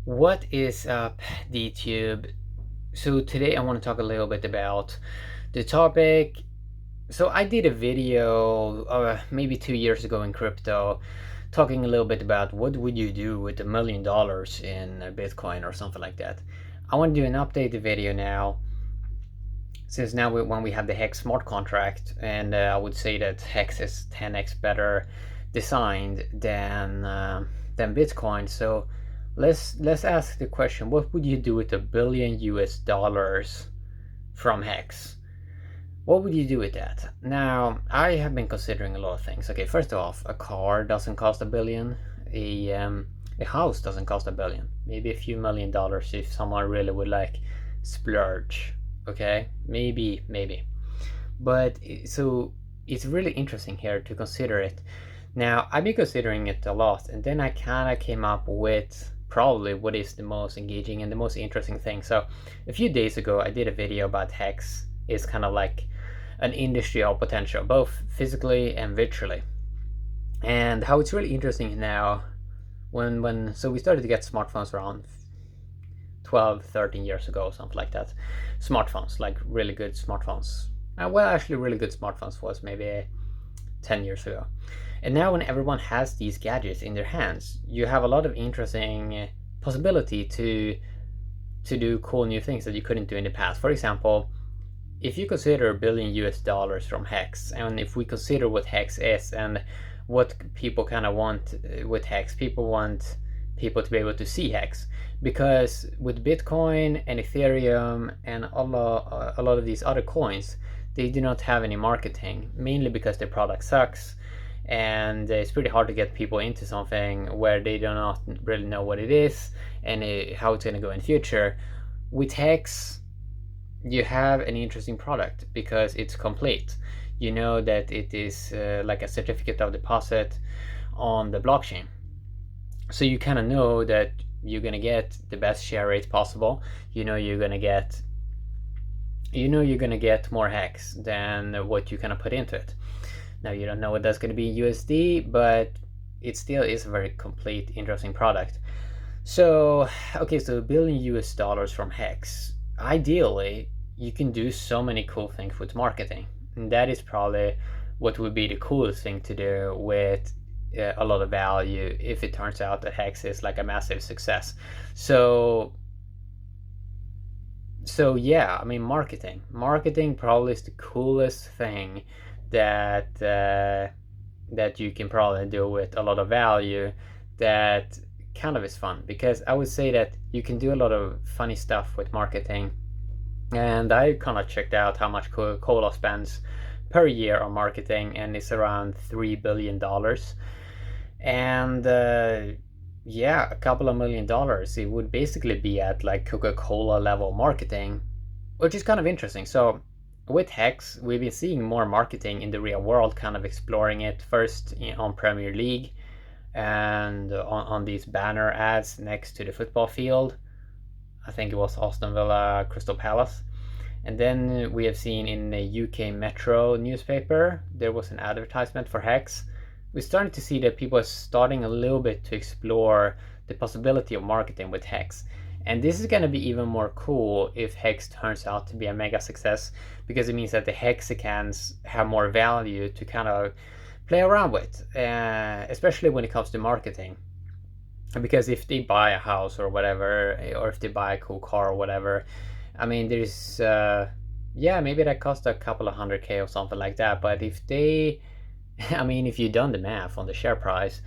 What is up, DTube? So today I want to talk a little bit about the topic. So I did a video maybe 2 years ago in crypto, talking a little bit about what would you do with $1 million in Bitcoin or something like that. I want to do an updated video now, since now when we have the HEX smart contract, and I would say that HEX is 10x better designed than Bitcoin. So let's ask the question: what would you do with $1 billion from HEX? What would you do with that? Now, I have been considering a lot of things. Okay, first off, a car doesn't cost a billion. A house doesn't cost a billion. Maybe a few $1 million if someone really would like splurge. Okay, maybe. But so it's really interesting here to consider it. Now, I've been considering it a lot, and then I kind of came up with probably what is the most engaging and the most interesting thing. So, a few days ago, I did a video about HEX. It's kind of like an industry of potential, both physically and virtually. And how it's really interesting now, when so we started to get smartphones around 12, 13 years ago, something like that. Smartphones, like really good smartphones. Well, actually, really good smartphones was maybe 10 years ago. And now, when everyone has these gadgets in their hands, you have a lot of interesting possibility to do cool new things that you couldn't do in the past. For example, if you consider $1 billion from HEX, and if we consider what HEX is and what people kind of want with HEX, people want people to be able to see HEX, because with Bitcoin and Ethereum and a lot of these other coins, they do not have any marketing, mainly because their product sucks, and it's pretty hard to get people into something where they do not really know what it is and how it's going to go in future. With HEX, you have an interesting product because it's complete. You know that it is like a certificate of deposit on the blockchain. So you kind of know that you're going to get the best share rate possible. You know you're going to get more HEX than what you kind of put into it. Now you don't know what that's going to be in USD, but it still is a very complete, interesting product. So, okay, so $1 billion from HEX. Ideally, you can do so many cool things with marketing. And that is probably what would be the coolest thing to do with a lot of value if it turns out that HEX is like a massive success. So yeah, I mean, marketing probably is the coolest thing that you can probably do with a lot of value. That kind of is fun, because I would say that you can do a lot of funny stuff with marketing. And I kind of checked out how much Coca-Cola spends per year on marketing, and it's around $3 billion. And yeah, a couple of $1 million, it would basically be at like Coca-Cola level marketing, which is kind of interesting. So with HEX, we've been seeing more marketing in the real world, kind of exploring it first on Premier League and on these banner ads next to the football field. I think it was Aston Villa, Crystal Palace. And then we have seen in the UK Metro newspaper, there was an advertisement for HEX. We're starting to see that people are starting a little bit to explore the possibility of marketing with HEX. And this is going to be even more cool if HEX turns out to be a mega success, because it means that the Hexicans have more value to kind of play around with, especially when it comes to marketing. Because if they buy a house or whatever, or if they buy a cool car or whatever, I mean, there's yeah, maybe that costs a couple of 100K or something like that. But if they, I mean, if you've done the math on the share price,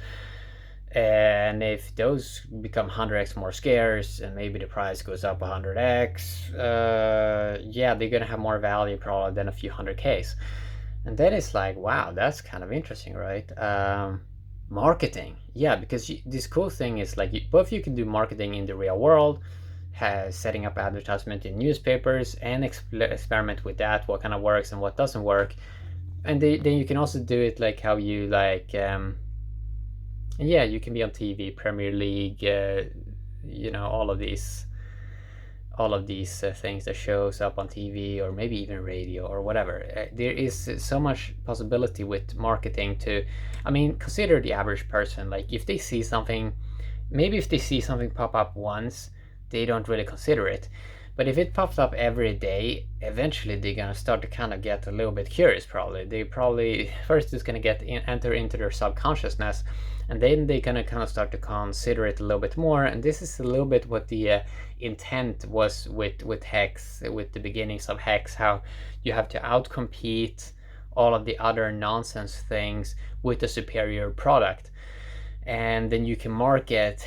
and if those become 100x more scarce, and maybe the price goes up 100x, yeah, they're gonna have more value probably than a few 100Ks. And then it's like, wow, that's kind of interesting, right? Marketing, yeah, because this cool thing is like both you can do marketing in the real world, setting up advertisement in newspapers, and experiment with that, what kind of works and what doesn't work. And then you can also do it like how you like, yeah, you can be on TV, Premier League, you know, all of these things that shows up on TV, or maybe even radio or whatever. There is so much possibility with marketing to, I mean, consider the average person. Like if they see something maybe if they see something pop up once, they don't really consider it. But if it pops up every day, eventually they're gonna start to kind of get a little bit curious. Probably they probably first it's gonna enter into their subconsciousness, and then they're gonna kind of start to consider it a little bit more. And this is a little bit what the intent was with HEX, with the beginnings of HEX, how you have to outcompete all of the other nonsense things with a superior product, and then you can market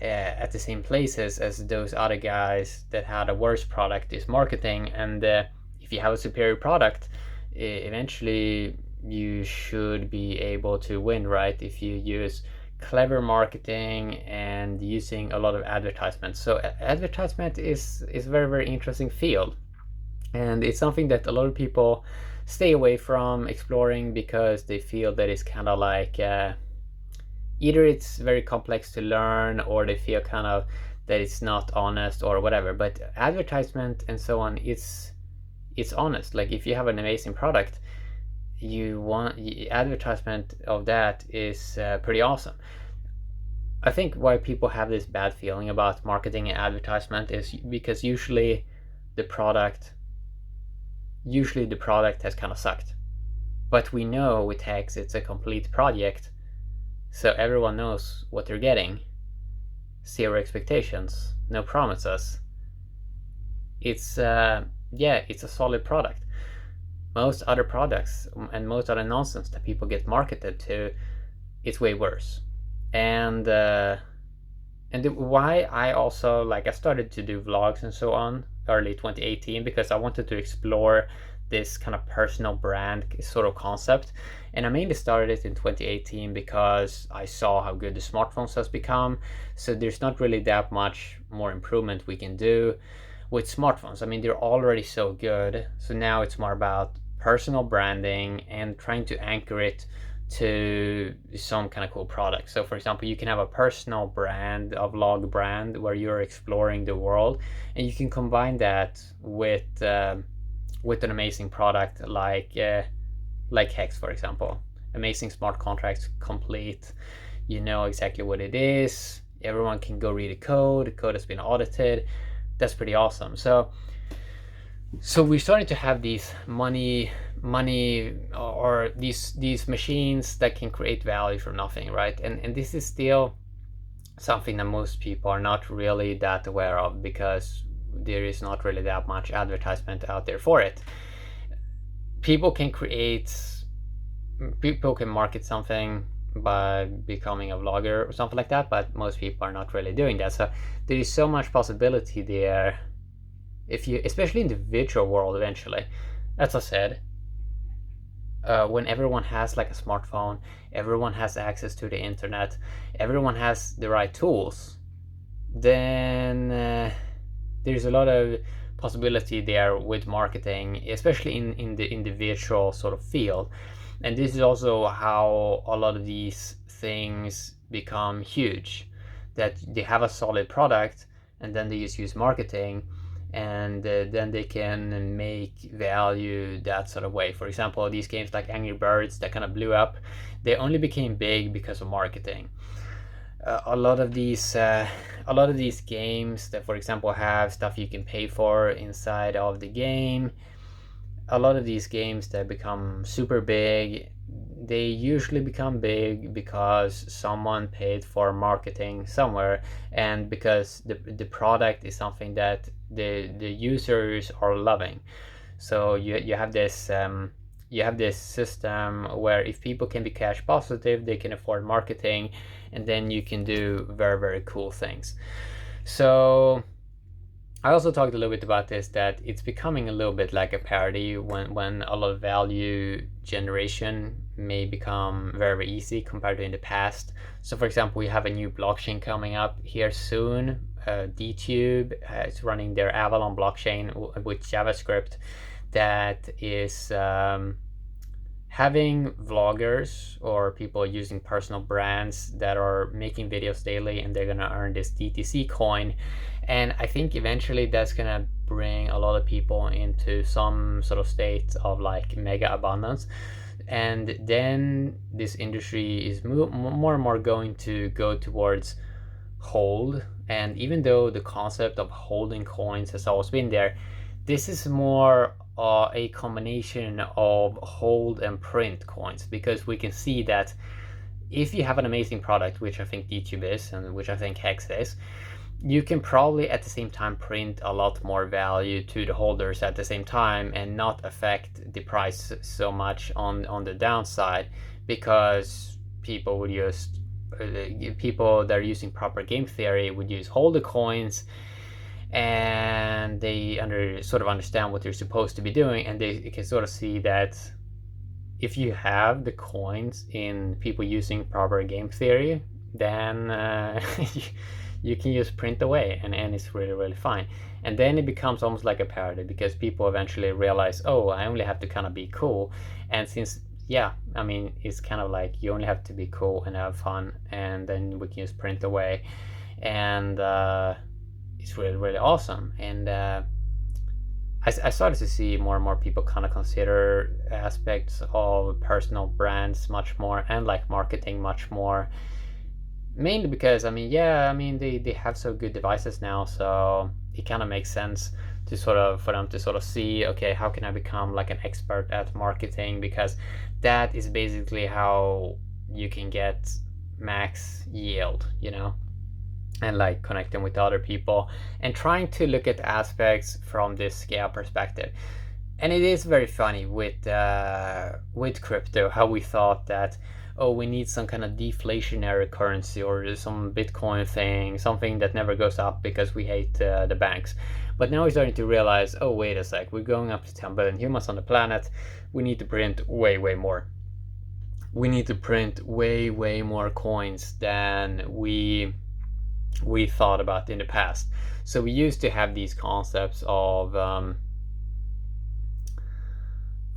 at the same places as those other guys that had a worse product is marketing. And if you have a superior product, eventually you should be able to win, right? If you use clever marketing and using a lot of advertisements. So advertisement is a very, very interesting field, and it's something that a lot of people stay away from exploring because they feel that it's kind of like either it's very complex to learn, or they feel kind of that it's not honest or whatever. But advertisement and so on, it's honest. Like if you have an amazing product, you want advertisement of that is pretty awesome. I think why people have this bad feeling about marketing and advertisement is because usually the product has kind of sucked. But we know with HEX it's a complete project, so everyone knows what they're getting. Zero expectations, no promises. It's it's a solid product. Most other products and most other nonsense that people get marketed to, it's way worse. And why I also I started to do vlogs and so on early 2018, because I wanted to explore this kind of personal brand sort of concept. And I mainly started it in 2018 because I saw how good the smartphones has become. So there's not really that much more improvement we can do with smartphones. I mean, they're already so good. So now it's more about personal branding and trying to anchor it to some kind of cool product. So for example, you can have a personal brand, a vlog brand, where you're exploring the world, and you can combine that with an amazing product like HEX, for example. Amazing smart contracts, complete. You know exactly what it is. Everyone can go read the code. The code has been audited. That's pretty awesome. So we started to have these money or these machines that can create value from nothing, right? And this is still something that most people are not really that aware of, because there is not really that much advertisement out there for it. People can market something by becoming a vlogger or something like that, but most people are not really doing that. So there is so much possibility there, if you, especially in the virtual world eventually. As I said, when everyone has like a smartphone, everyone has access to the internet, everyone has the right tools, then there's a lot of possibility there with marketing, especially in the virtual sort of field. And this is also how a lot of these things become huge, that they have a solid product and then they just use marketing, and then they can make value that sort of way. For example, these games like Angry Birds that kind of blew up, they only became big because of marketing. A lot of these games that, for example, have stuff you can pay for inside of the game, a lot of these games that become super big, they usually become big because someone paid for marketing somewhere, and because the product is something that the users are loving. So you have this system where if people can be cash positive, they can afford marketing, and then you can do very, very cool things. So I also talked a little bit about this, that it's becoming a little bit like a parody when a lot of value generation may become very, very easy compared to in the past. So for example, we have a new blockchain coming up here soon. DTube is running their Avalon blockchain with JavaScript that is having vloggers or people using personal brands that are making videos daily, and they're gonna earn this DTC coin. And I think eventually that's gonna bring a lot of people into some sort of state of like mega abundance. And then this industry is more and more going to go towards hold. And even though the concept of holding coins has always been there, this is more a combination of hold and print coins, because we can see that if you have an amazing product, which I think DTube is, and which I think HEX is, you can probably at the same time print a lot more value to the holders at the same time and not affect the price so much on the downside, because people would just people that are using proper game theory would use hold the coins, and they sort of understand what they're supposed to be doing, and they can sort of see that if you have the coins in people using proper game theory, then you can just print away, and it's really, really fine. And then it becomes almost like a parody, because people eventually realize, oh, I only have to kind of be cool. And since, yeah, I mean, it's kind of like you only have to be cool and have fun, and then we can just print away. And it's really, really awesome. And I started to see more and more people kind of consider aspects of personal brands much more, and like marketing much more. Mainly because, I mean, yeah, I mean, they have so good devices now, so it kind of makes sense to sort of, for them to sort of see, okay, how can I become like an expert at marketing? Because that is basically how you can get max yield, you know? And like connecting with other people and trying to look at aspects from this scale perspective. And it is very funny with crypto, how we thought that, oh, we need some kind of deflationary currency or some Bitcoin thing, something that never goes up because we hate the banks. But now we're starting to realize, oh, wait a sec, we're going up to 10 billion humans on the planet. We need to print way, way more. We need to print way, way more coins than we thought about in the past. So we used to have these concepts of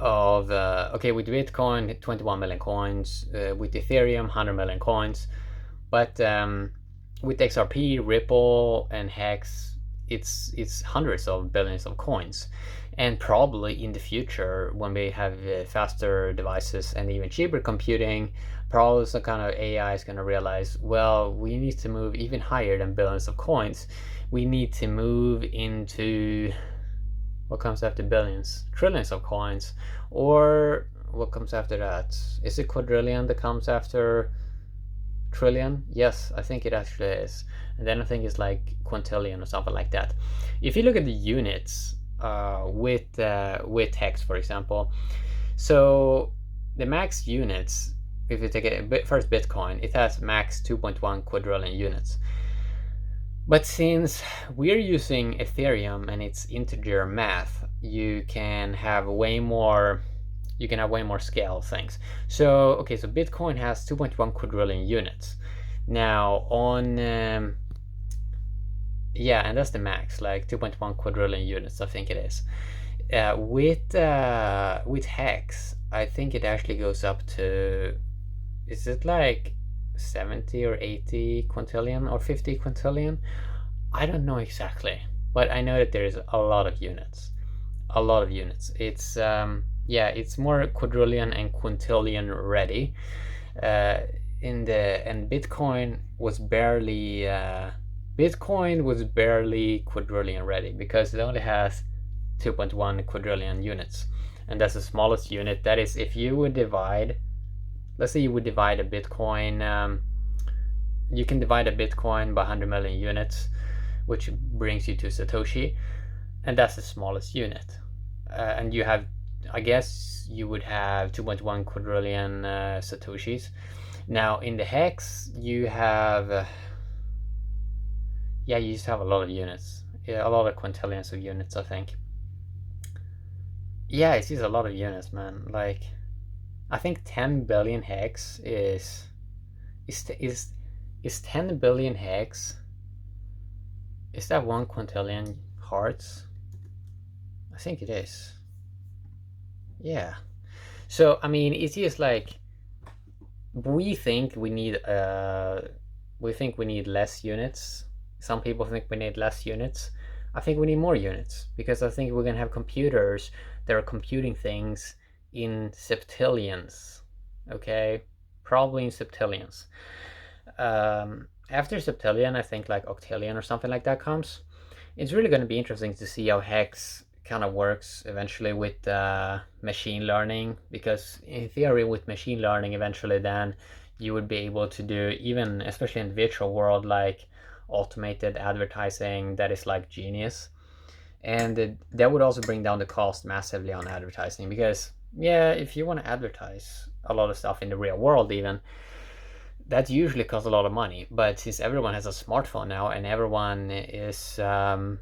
okay, with Bitcoin 21 million coins, with Ethereum 100 million coins, but with XRP, Ripple, and HEX, it's hundreds of billions of coins. And probably in the future, when we have faster devices and even cheaper computing, probably some kind of AI is going to realize, well, we need to move even higher than billions of coins. We need to move into what comes after billions, trillions of coins, or what comes after that? Is it quadrillion that comes after trillion? Yes, I think it actually is. And then I think it's like quintillion or something like that. If you look at the units with HEX, for example, so the max units, if you take a first Bitcoin, it has max 2.1 quadrillion units. But since we're using Ethereum and it's integer math, you can have way more scale things. So okay, so Bitcoin has 2.1 quadrillion units. Now on yeah, and that's the max, like 2.1 quadrillion units, I think it is. With HEX, I think it actually goes up to, is it like 70 or 80 quintillion or 50 quintillion? I don't know exactly, but I know that there is a lot of units. A lot of units. It's yeah, it's more quadrillion and quintillion ready. And Bitcoin was barely quadrillion ready, because it only has 2.1 quadrillion units, and that's the smallest unit. That is, if you would divide, let's say you would divide a Bitcoin, you can divide a Bitcoin by 100 million units, which brings you to Satoshi, and that's the smallest unit. And you have, I guess you would have 2.1 quadrillion Satoshis. Now in the HEX, you have, yeah, you just have a lot of units. Yeah, a lot of quintillions of units, I think. Yeah, it's just a lot of units, man. Like, I think 10 billion HEX is 10 billion HEX. Is that 1 quintillion hearts? I think it is. Yeah. So I mean, it's just like, we think we need less units. Some people think we need less units. I think we need more units, because I think we're gonna have computers that are computing things in septillions. Okay, probably in septillions. after Septillion, I think like Octillion or something like that comes. It's really going to be interesting to see how Hex kind of works eventually with machine learning, because in theory with machine learning eventually then you would be able to do, even especially in the virtual world, like automated advertising that is like genius. And that would also bring down the cost massively on advertising, because yeah, if you want to advertise a lot of stuff in the real world even, that usually costs a lot of money. But since everyone has a smartphone now and everyone is on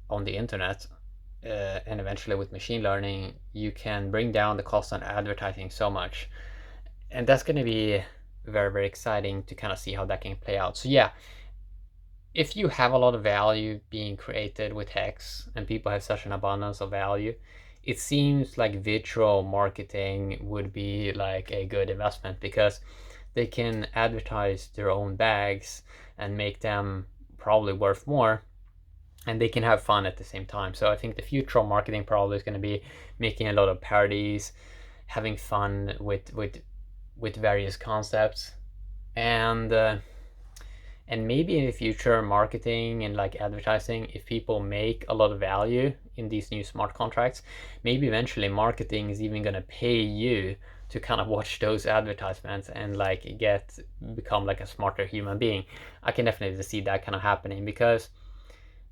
the internet, and eventually with machine learning, you can bring down the cost on advertising so much. And that's going to be very, very exciting to kind of see how that can play out. So yeah, if you have a lot of value being created with Hex and people have such an abundance of value, it seems like virtual marketing would be like a good investment, because they can advertise their own bags and make them probably worth more, and they can have fun at the same time. So I think the future of marketing probably is going to be making a lot of parodies, having fun with various concepts, and and maybe in the future marketing and like advertising, if people make a lot of value in these new smart contracts, maybe eventually marketing is even going to pay you to kind of watch those advertisements and like become like a smarter human being. I can definitely see that kind of happening, because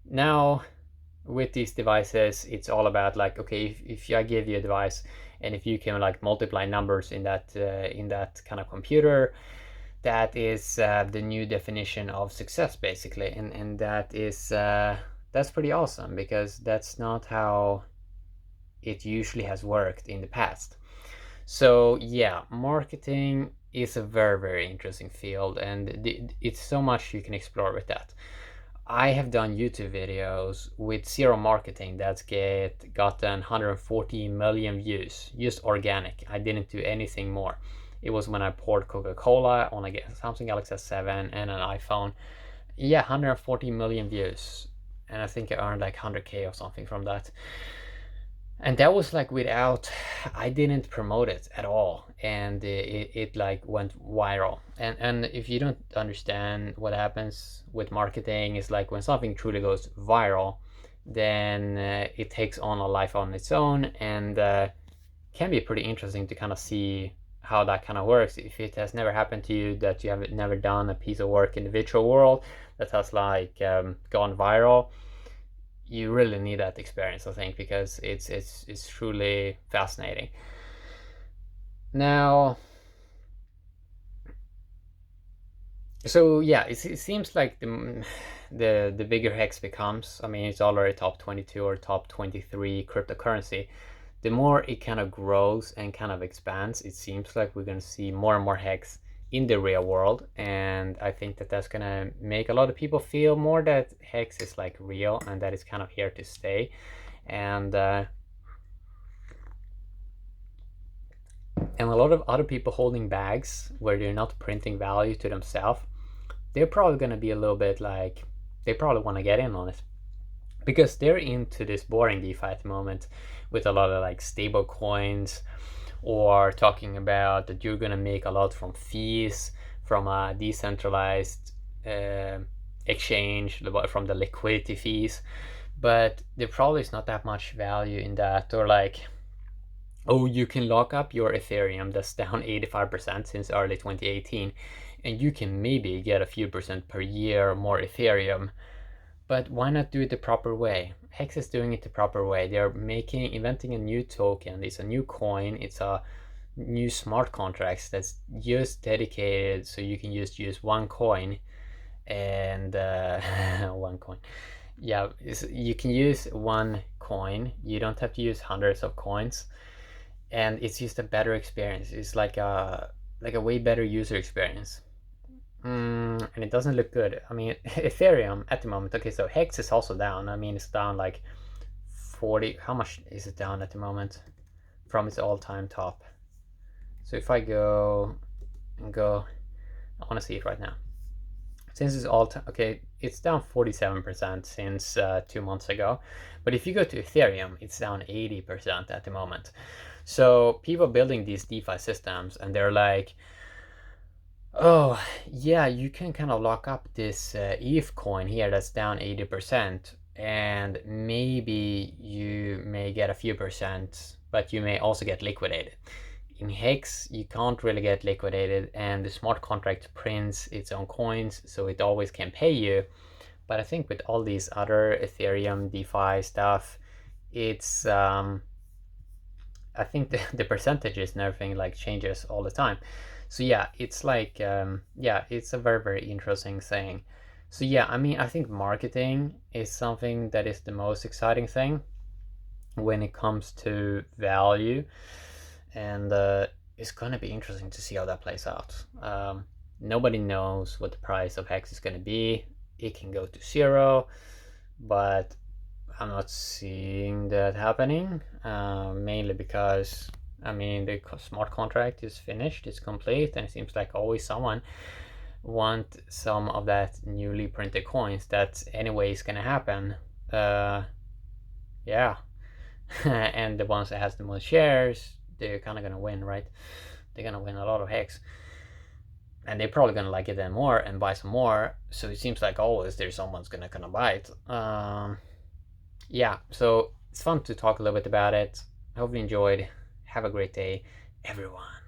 now with these devices it's all about like, okay, if I give you a device and if you can like multiply numbers in that kind of computer, that is the new definition of success basically, and that is that's pretty awesome, because that's not how it usually has worked in the past. So yeah, marketing is a very, very interesting field, and it's so much you can explore with that. I have done YouTube videos with zero marketing that's gotten 140 million views, just organic. I didn't do anything more. It was when I poured Coca-Cola on a Samsung Galaxy S7 and an iPhone. Yeah, 140 million views. And I think I earned like 100K or something from that. And that was like without, I didn't promote it at all, and it like went viral. And if you don't understand what happens with marketing, is like when something truly goes viral, then it takes on a life on its own, and can be pretty interesting to kind of see how that kind of works. If it has never happened to you, that you have never done a piece of work in the virtual world that has like gone viral, you really need that experience, I think, because it's truly fascinating. Now, so yeah, it seems like the bigger Hex becomes, I mean, it's already top 22 or top 23 cryptocurrency. The more it kind of grows and kind of expands, it seems like we're going to see more and more Hex in the real world, and I think that that's going to make a lot of people feel more that Hex is like real and that it's kind of here to stay. And a lot of other people holding bags where they're not printing value to themselves, they're probably going to be a little bit like, they probably want to get in on it, because they're into this boring DeFi at the moment with a lot of like stable coins, or talking about that you're going to make a lot from fees from a decentralized exchange, from the liquidity fees. But there probably is not that much value in that. Or like, oh, you can lock up your Ethereum that's down 85% since early 2018, and you can maybe get a few percent per year more Ethereum. But why not do it the proper way? Hex is doing it the proper way. They're inventing a new token. It's a new coin. It's a new smart contracts that's just dedicated so you can just use one coin, and one coin. Yeah, you can use one coin. You don't have to use hundreds of coins, and it's just a better experience. It's like a way better user experience. And it doesn't look good. I mean, Ethereum at the moment. Okay, so Hex is also down. I mean, it's down like 40. How much is it down at the moment from its all-time top? So if I go, I want to see it right now. Since it's all time, okay, it's down 47% since 2 months ago. But if you go to Ethereum, it's down 80% at the moment. So people building these DeFi systems, and they're like, Oh, yeah, you can kind of lock up this ETH coin here that's down 80%, and maybe you may get a few percent, but you may also get liquidated. In HEX, you can't really get liquidated, and the smart contract prints its own coins, so it always can pay you. But I think with all these other Ethereum, DeFi stuff, it's I think the percentages and everything like changes all the time. So yeah, it's like yeah, it's a very interesting thing. So yeah, I mean, I think marketing is something that is the most exciting thing when it comes to value, and it's gonna be interesting to see how that plays out. Nobody knows what the price of Hex is gonna be. It can go to zero, but I'm not seeing that happening, mainly because I mean the smart contract is finished, it's complete, and it seems like always someone want some of that newly printed coins. That anyway is gonna happen. Uh, yeah, and the ones that has the most shares, they're kind of gonna win, right? They're gonna win a lot of hex, and they're probably gonna like it then more and buy some more. So it seems like always there's someone's gonna kind of buy it. Yeah, so it's fun to talk a little bit about it. I hope you enjoyed. Have a great day, everyone.